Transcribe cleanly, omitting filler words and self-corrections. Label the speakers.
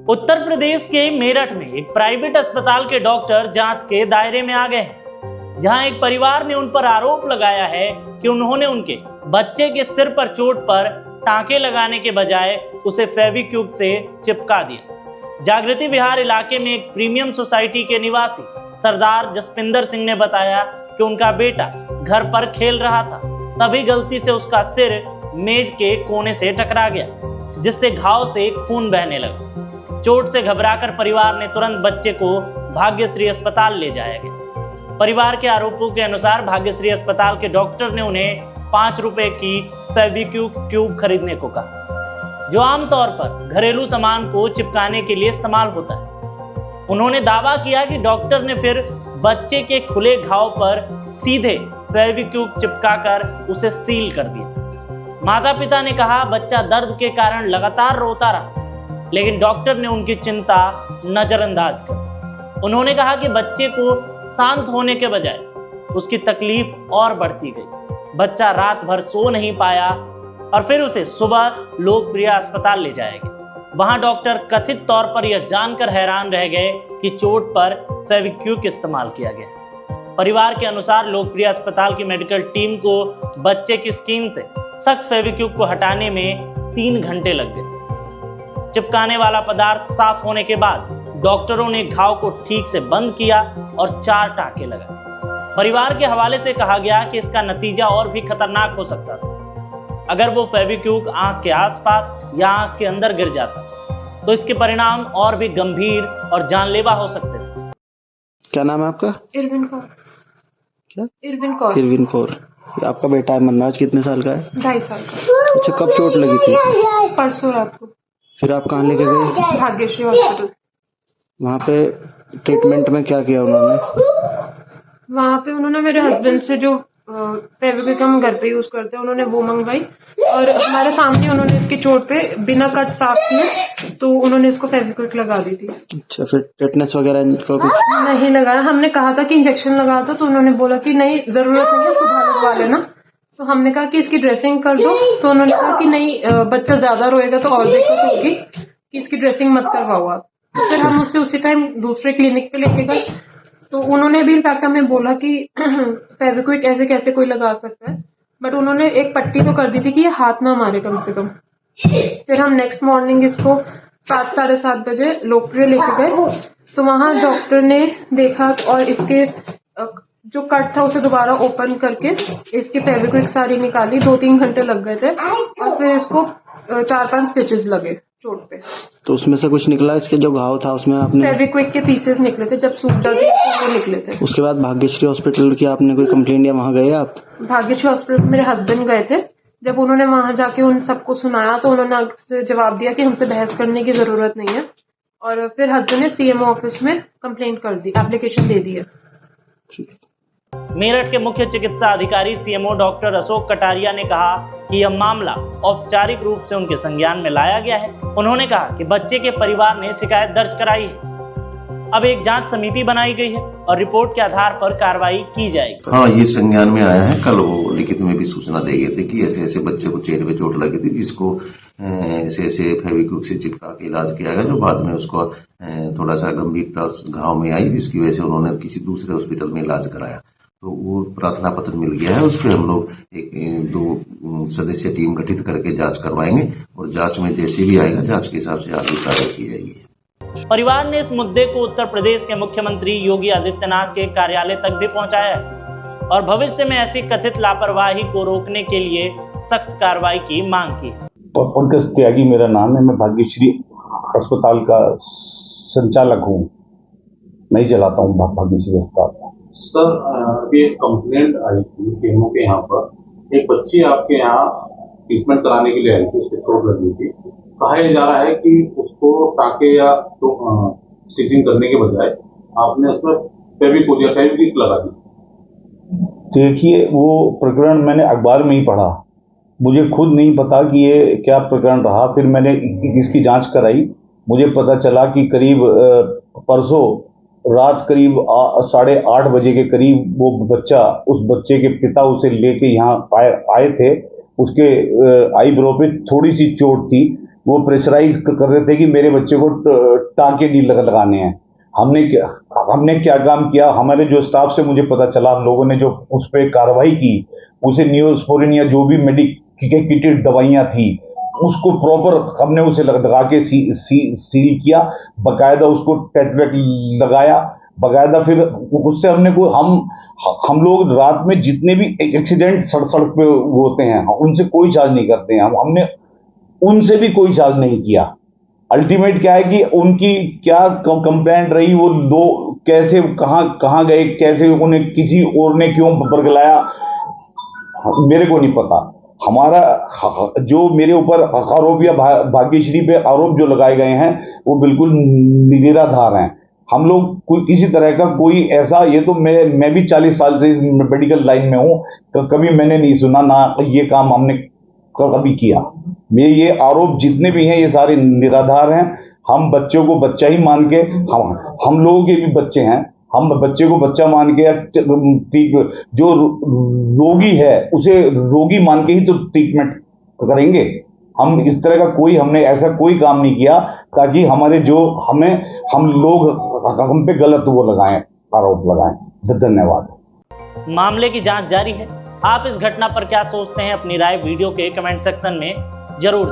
Speaker 1: उत्तर प्रदेश के मेरठ में एक प्राइवेट अस्पताल के डॉक्टर जांच के दायरे में आ गए हैं, जहां एक परिवार ने उन पर आरोप लगाया है कि उन्होंने उनके बच्चे के सिर पर चोट पर टांके लगाने के बजाय उसे फेविक्विक से चिपका दिया। जागृति विहार इलाके में एक प्रीमियम सोसाइटी के निवासी सरदार जसपिंदर सिंह ने बताया कि उनका बेटा घर पर खेल रहा था, तभी गलती से उसका सिर मेज के कोने से टकरा गया, जिससे घाव से खून बहने लगा। चोट से घबराकर परिवार ने तुरंत बच्चे को भाग्यश्री अस्पताल ले जाया गया। परिवार के आरोपों के अनुसार भाग्यश्री अस्पताल के डॉक्टर ने उन्हें 5 रुपए की फेविक्विक ट्यूब खरीदने को कहा, जो आमतौर पर घरेलू सामान को चिपकाने के लिए इस्तेमाल होता है। उन्होंने दावा किया कि डॉक्टर ने फिर बच्चे के खुले घाव पर सीधे फेविक्विक चिपकाकर उसे सील कर दिया। माता पिता ने कहा, बच्चा दर्द के कारण लगातार रोता रहा, लेकिन डॉक्टर ने उनकी चिंता नजरअंदाज कर उन्होंने कहा कि बच्चे को शांत होने के बजाय उसकी तकलीफ और बढ़ती गई। बच्चा रात भर सो नहीं पाया और फिर उसे सुबह लोकप्रिय अस्पताल ले जाया गया। वहां डॉक्टर कथित तौर पर यह जानकर हैरान रह गए कि चोट पर फेविक्विक इस्तेमाल किया गया। परिवार के अनुसार लोकप्रिय अस्पताल की मेडिकल टीम को बच्चे की स्किन से सख्त फेविक्विक को हटाने में 3 घंटे लग गए। चिपकाने वाला पदार्थ साफ होने के बाद डॉक्टरों ने घाव को ठीक से बंद किया और 4 टांके लगाए। परिवार के हवाले से कहा गया कि इसका नतीजा और भी खतरनाक हो सकता था। अगर वो फेविक्विक आंख के आसपास या आंख के अंदर गिर जाता तो इसके परिणाम और भी गंभीर और जानलेवा हो सकते थे।
Speaker 2: क्या नाम है आपका?
Speaker 3: इरविन कौर।
Speaker 2: क्या?
Speaker 3: इरविन कौर।
Speaker 2: इरविन कौर। आपका बेटा है मनराज, कितने साल का है?
Speaker 3: 2.5 साल का।
Speaker 2: अच्छा, कब चोट लगी थी?
Speaker 3: परसों रात को।
Speaker 2: फिर आप कहाँ लेके गए?
Speaker 3: भाग्यश्री हॉस्पिटल।
Speaker 2: वहाँ पे ट्रीटमेंट में क्या किया उन्होंने?
Speaker 3: वहाँ पे उन्होंने मेरे हस्बैंड से जो फेविक्विक हम घर पे यूज करते हैं, उन्होंने वो मंगवाई और हमारे सामने उन्होंने इसकी चोट पे बिना कट साफ किए तो उन्होंने इसको फेविक्विक लगा दी थी।
Speaker 2: अच्छा, फिर टेटनस वगैरह इनको कुछ
Speaker 3: नहीं लगाया। हमने कहा था कि इंजेक्शन लगा दो, तो उन्होंने बोला कि नहीं, जरूरत नहीं है, सुबह लगवा लेना। तो हमने कहा कि इसकी ड्रेसिंग कर दो, तो उन्होंने कहा कि नहीं, बच्चा ज्यादा रोएगा तो और दिक्कत होगी, कि इसकी ड्रेसिंग मत करवाओ आप। तो फिर हम उससे उसी टाइम दूसरे क्लिनिक पे लेके गए, तो उन्होंने भी इनफैक्ट हमें बोला कि फेविक्विक ऐसे कैसे कोई लगा सकता है, बट उन्होंने एक पट्टी तो कर दी थी कि ये हाथ ना मारे कम से कम। फिर हम नेक्स्ट मॉर्निंग इसको 7 साढ़े 7 बजे लोकप्रिय लेके गए, तो वहां डॉक्टर ने देखा और इसके जो कट था उसे दोबारा ओपन करके इसकी फेविक्विक सारी निकाली। 2-3 घंटे लग गए थे और फिर इसको 4-5 स्टिचेस लगे चोट पे।
Speaker 2: तो उसमें से कुछ निकला? इसके जो घाव था उसमें आपने
Speaker 3: फेविक्विक के पीसेस निकले थे, जब सूख जाते तो वो निकले थे।
Speaker 2: उसके बाद भाग्यश्री हॉस्पिटल की आपने कोई कंप्लेंट या वहाँ गए आप?
Speaker 3: भाग्यश्री हॉस्पिटल मेरे हस्बैंड गए थे। जब उन्होंने वहां जाके उन सबको सुनाया तो उन्होंने आगे जवाब दिया कि हमसे बहस करने की जरूरत नहीं है, और फिर हस्बैंड ने सीएमओ ऑफिस में कंप्लेंट कर दी, एप्लीकेशन दे दी है।
Speaker 1: मेरठ के मुख्य चिकित्सा अधिकारी सीएमओ डॉक्टर अशोक कटारिया ने कहा कि यह मामला औपचारिक रूप से उनके संज्ञान में लाया गया है। उन्होंने कहा कि बच्चे के परिवार ने शिकायत दर्ज कराई है। अब एक जांच समिति बनाई गई है और रिपोर्ट के आधार पर कार्रवाई की जाएगी।
Speaker 4: हाँ, ये संज्ञान में आया है। कल वो लिखित में भी सूचना दे गए थे कि ऐसे ऐसे बच्चे को चेहरे पे चोट लगी थी, जिसको ऐसे ऐसे फेविक्विक से चिपका के इलाज किया गया, जो बाद में उसको थोड़ा सा गंभीरता घाव में आई, जिसकी वजह से उन्होंने किसी दूसरे हॉस्पिटल में इलाज कराया। तो वो प्रार्थना पत्र मिल गया है, उस पर हम लोग एक 2 सदस्यीय टीम गठित करके जांच करवाएंगे और जांच में जैसे भी आएगा जांच के हिसाब से आगे कार्रवाई की जाएगी।
Speaker 1: परिवार ने इस मुद्दे को उत्तर प्रदेश के मुख्यमंत्री योगी आदित्यनाथ के कार्यालय तक भी पहुंचाया है और भविष्य में ऐसी कथित लापरवाही को रोकने के लिए सख्त कार्रवाई की मांग की।
Speaker 5: पंकज त्यागी मेरा नाम है, मैं भाग्यश्री अस्पताल का संचालक हूँ, मैं ही चलाता हूँ भाग्यश्री अस्पताल।
Speaker 6: सर, अभी एक कंप्लेंट आई थी सीएमओ के यहाँ पर, एक बच्ची आपके यहाँ ट्रीटमेंट कराने के लिए आई थी, उसकी चोट लगी थी। कहा जा रहा है कि उसको टाके या तो स्टिचिंग करने के बजाय आपने उसमें फेविक्विक लगा दी।
Speaker 5: देखिए, वो प्रकरण मैंने अखबार में ही पढ़ा, मुझे खुद नहीं पता कि ये क्या प्रकरण रहा। फिर मैंने इसकी जांच कराई, मुझे पता चला कि करीब परसों रात करीब 8:30 बजे के करीब वो बच्चा, उस बच्चे के पिता उसे लेके यहाँ आए थे। उसके आईब्रो पे थोड़ी सी चोट थी, वो प्रेशराइज कर रहे थे कि मेरे बच्चे को टाँके नहीं लगाने हैं। हमने क्या काम किया, हमारे जो स्टाफ से मुझे पता चला, हम लोगों ने जो उस पर कार्रवाई की, उसे नियोस्पोरिन या जो भी मेडिकेटेड दवाइयाँ थी उसको प्रॉपर हमने उसे लगा के सील किया, बकायदा उसको टेटवेक लगाया, बकायदा फिर उससे हमने को हम लोग रात में जितने भी एक्सीडेंट सड़क पे होते हैं उनसे कोई चार्ज नहीं करते हैं, हमने उनसे भी कोई चार्ज नहीं किया। अल्टीमेट क्या है कि उनकी क्या कंप्लेंट रही, वो लोग कैसे कहाँ गए, कैसे उन्हें किसी और ने क्यों बरगलाया, मेरे को नहीं पता। हमारा जो मेरे ऊपर आरोप या भाग्यश्री पे आरोप जो लगाए गए हैं वो बिल्कुल निराधार हैं। हम लोग कोई किसी तरह का कोई ऐसा, ये तो मैं भी 40 साल से इस मेडिकल लाइन में हूँ, तो कभी मैंने नहीं सुना ना ये काम हमने कभी किया। मेरे ये आरोप जितने भी हैं ये सारे निराधार हैं। हम बच्चों को बच्चा ही मान के, हम लोगों के भी बच्चे हैं, हम बच्चे को बच्चा मान के, जो रोगी है उसे रोगी मान के ही तो ट्रीटमेंट करेंगे। हम इस तरह का हमने ऐसा कोई काम नहीं किया ताकि हमारे जो हम लोग हम पे गलत वो लगाएं, आरोप लगाएं। धन्यवाद।
Speaker 1: मामले की जांच जारी है। आप इस घटना पर क्या सोचते हैं, अपनी राय वीडियो के कमेंट सेक्शन में जरूर